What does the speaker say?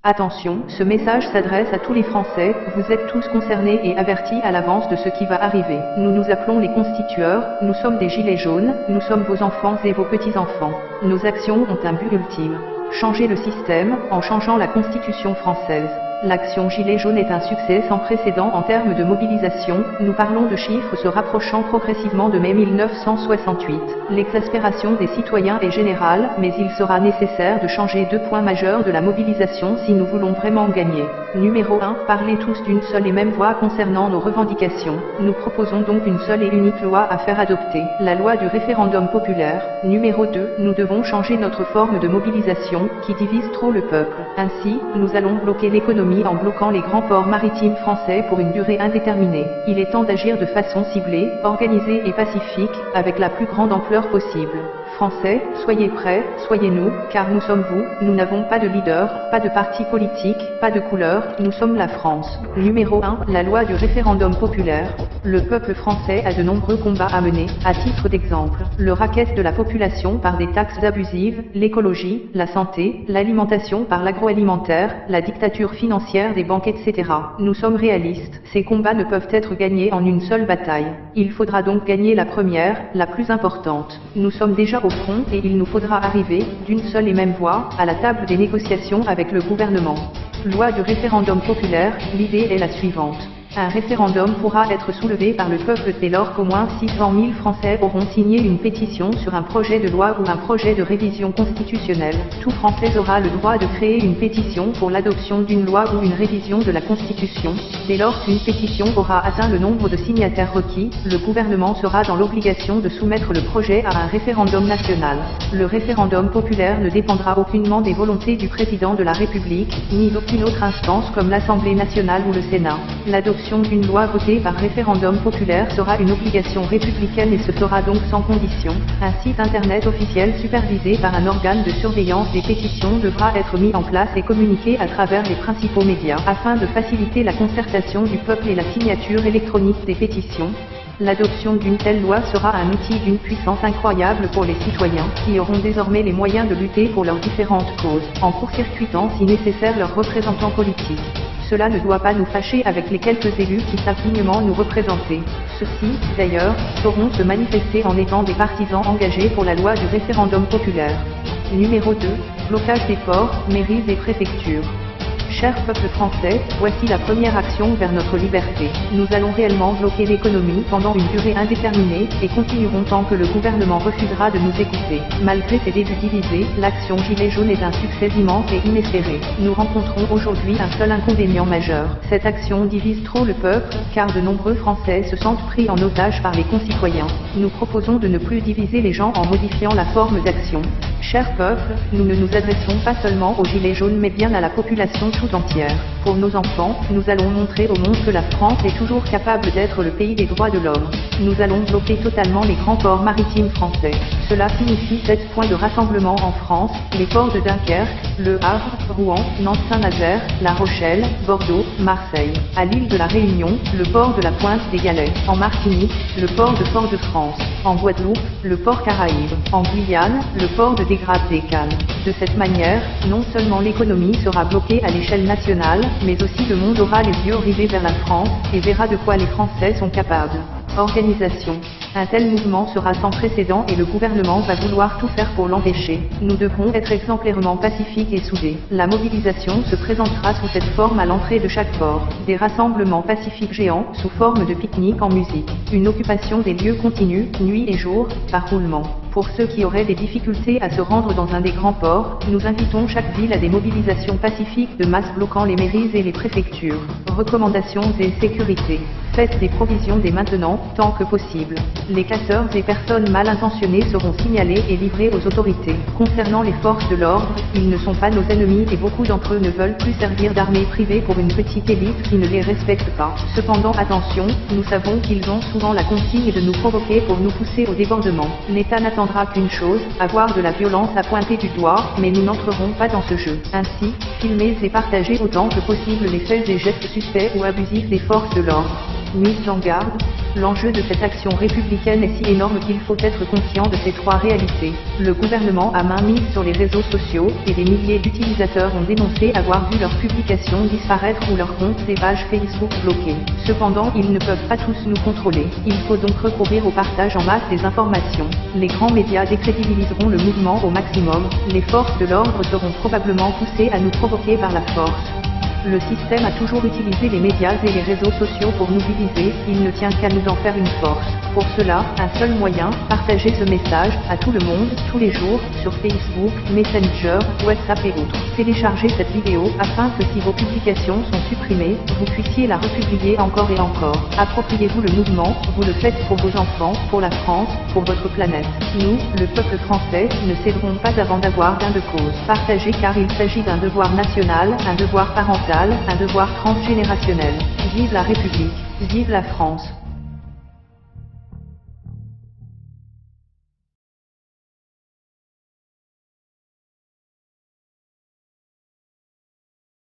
Attention, ce message s'adresse à tous les Français, vous êtes tous concernés et avertis à l'avance de ce qui va arriver. Nous nous appelons les constitueurs, nous sommes des gilets jaunes, nous sommes vos enfants et vos petits-enfants. Nos actions ont un but ultime. Changer le système, en changeant la Constitution française. L'action Gilets jaunes est un succès sans précédent en termes de mobilisation, nous parlons de chiffres se rapprochant progressivement de mai 1968. L'exaspération des citoyens est générale, mais il sera nécessaire de changer deux points majeurs de la mobilisation si nous voulons vraiment gagner. Numéro 1. Parlez tous d'une seule et même voix concernant nos revendications. Nous proposons donc une seule et unique loi à faire adopter, la loi du référendum populaire. Numéro 2. Nous devons changer notre forme de mobilisation, qui divise trop le peuple. Ainsi, nous allons bloquer l'économie en bloquant les grands ports maritimes français pour une durée indéterminée. Il est temps d'agir de façon ciblée, organisée et pacifique, avec la plus grande ampleur possible. Français, soyez prêts, soyez nous, car nous sommes vous, nous n'avons pas de leader, pas de parti politique, pas de couleur, nous sommes la France. Numéro 1. La loi du référendum populaire. Le peuple français a de nombreux combats à mener, à titre d'exemple, le racket de la population par des taxes abusives, l'écologie, la santé, l'alimentation par l'agroalimentaire, la dictature financière des banques etc. Nous sommes réalistes, ces combats ne peuvent être gagnés en une seule bataille. Il faudra donc gagner la première, la plus importante. Nous sommes déjà au front et il nous faudra arriver, d'une seule et même voix, à la table des négociations avec le gouvernement. Loi du référendum populaire, l'idée est la suivante. Un référendum pourra être soulevé par le peuple dès lors qu'au moins 600 000 Français auront signé une pétition sur un projet de loi ou un projet de révision constitutionnelle. Tout Français aura le droit de créer une pétition pour l'adoption d'une loi ou une révision de la Constitution. Dès lors qu'une pétition aura atteint le nombre de signataires requis, le gouvernement sera dans l'obligation de soumettre le projet à un référendum national. Le référendum populaire ne dépendra aucunement des volontés du président de la République, ni d'aucune autre instance comme l'Assemblée nationale ou le Sénat. L'adoption d'une loi votée par référendum populaire sera une obligation républicaine et se fera donc sans condition. Un site internet officiel supervisé par un organe de surveillance des pétitions devra être mis en place et communiqué à travers les principaux médias afin de faciliter la concertation du peuple et la signature électronique des pétitions. L'adoption d'une telle loi sera un outil d'une puissance incroyable pour les citoyens, qui auront désormais les moyens de lutter pour leurs différentes causes, en court-circuitant si nécessaire leurs représentants politiques. Cela ne doit pas nous fâcher avec les quelques élus qui savent dignement nous représenter. Ceux-ci, d'ailleurs, sauront se manifester en étant des partisans engagés pour la loi du référendum populaire. Numéro 2. Blocage des ports, mairies et préfectures. Cher peuple français, voici la première action vers notre liberté. Nous allons réellement bloquer l'économie pendant une durée indéterminée, et continuerons tant que le gouvernement refusera de nous écouter. Malgré ses débuts divisés, l'action Gilets jaunes est un succès immense et inespéré. Nous rencontrons aujourd'hui un seul inconvénient majeur. Cette action divise trop le peuple, car de nombreux Français se sentent pris en otage par les concitoyens. Nous proposons de ne plus diviser les gens en modifiant la forme d'action. Cher peuple, nous ne nous adressons pas seulement aux Gilets jaunes mais bien à la population tout entière. Pour nos enfants, nous allons montrer au monde que la France est toujours capable d'être le pays des droits de l'homme. Nous allons bloquer totalement les grands ports maritimes français. Cela signifie 7 points de rassemblement en France, les ports de Dunkerque, Le Havre, Rouen, Nantes-Saint-Nazaire, La Rochelle, Bordeaux, Marseille. À l'île de la Réunion, le port de la Pointe des Galets. En Martinique, le port de Fort-de-France. En Guadeloupe, le port Caraïbes. En Guyane, le port de Dégrave-des-Cannes. De cette manière, non seulement l'économie sera bloquée à l'échelle nationale, mais aussi le monde aura les yeux rivés vers la France, et verra de quoi les Français sont capables. Organisation. Un tel mouvement sera sans précédent et le gouvernement va vouloir tout faire pour l'empêcher. Nous devrons être exemplairement pacifiques et soudés. La mobilisation se présentera sous cette forme à l'entrée de chaque port. Des rassemblements pacifiques géants, sous forme de pique-nique en musique. Une occupation des lieux continue, nuit et jour, par roulement. Pour ceux qui auraient des difficultés à se rendre dans un des grands ports, nous invitons chaque ville à des mobilisations pacifiques de masse bloquant les mairies et les préfectures. Recommandations et sécurité. Faites des provisions dès maintenant, tant que possible. Les casseurs et personnes mal intentionnées seront signalés et livrés aux autorités. Concernant les forces de l'ordre, ils ne sont pas nos ennemis et beaucoup d'entre eux ne veulent plus servir d'armée privée pour une petite élite qui ne les respecte pas. Cependant attention, nous savons qu'ils ont souvent la consigne de nous provoquer pour nous pousser au débordement. L'État n'attendra qu'une chose, avoir de la violence à pointer du doigt, mais nous n'entrerons pas dans ce jeu. Ainsi, filmez et partagez autant que possible les faits et gestes suspects ou abusifs des forces de l'ordre. Mise en garde. L'enjeu de cette action républicaine est si énorme qu'il faut être conscient de ces trois réalités. Le gouvernement a main mise sur les réseaux sociaux, et des milliers d'utilisateurs ont dénoncé avoir vu leurs publications disparaître ou leurs comptes et pages Facebook bloqués. Cependant, ils ne peuvent pas tous nous contrôler. Il faut donc recourir au partage en masse des informations. Les grands médias décrédibiliseront le mouvement au maximum. Les forces de l'ordre seront probablement poussées à nous provoquer par la force. Le système a toujours utilisé les médias et les réseaux sociaux pour nous diviser, il ne tient qu'à nous en faire une force. Pour cela, un seul moyen, partager ce message à tout le monde, tous les jours, sur Facebook, Messenger, WhatsApp et autres. Téléchargez cette vidéo afin que si vos publications sont supprimées, vous puissiez la republier encore et encore. Appropriez-vous le mouvement, vous le faites pour vos enfants, pour la France, pour votre planète. Nous, le peuple français, ne céderons pas avant d'avoir gain de cause. Partagez car il s'agit d'un devoir national, un devoir parental, un devoir transgénérationnel. Vive la République, vive la France.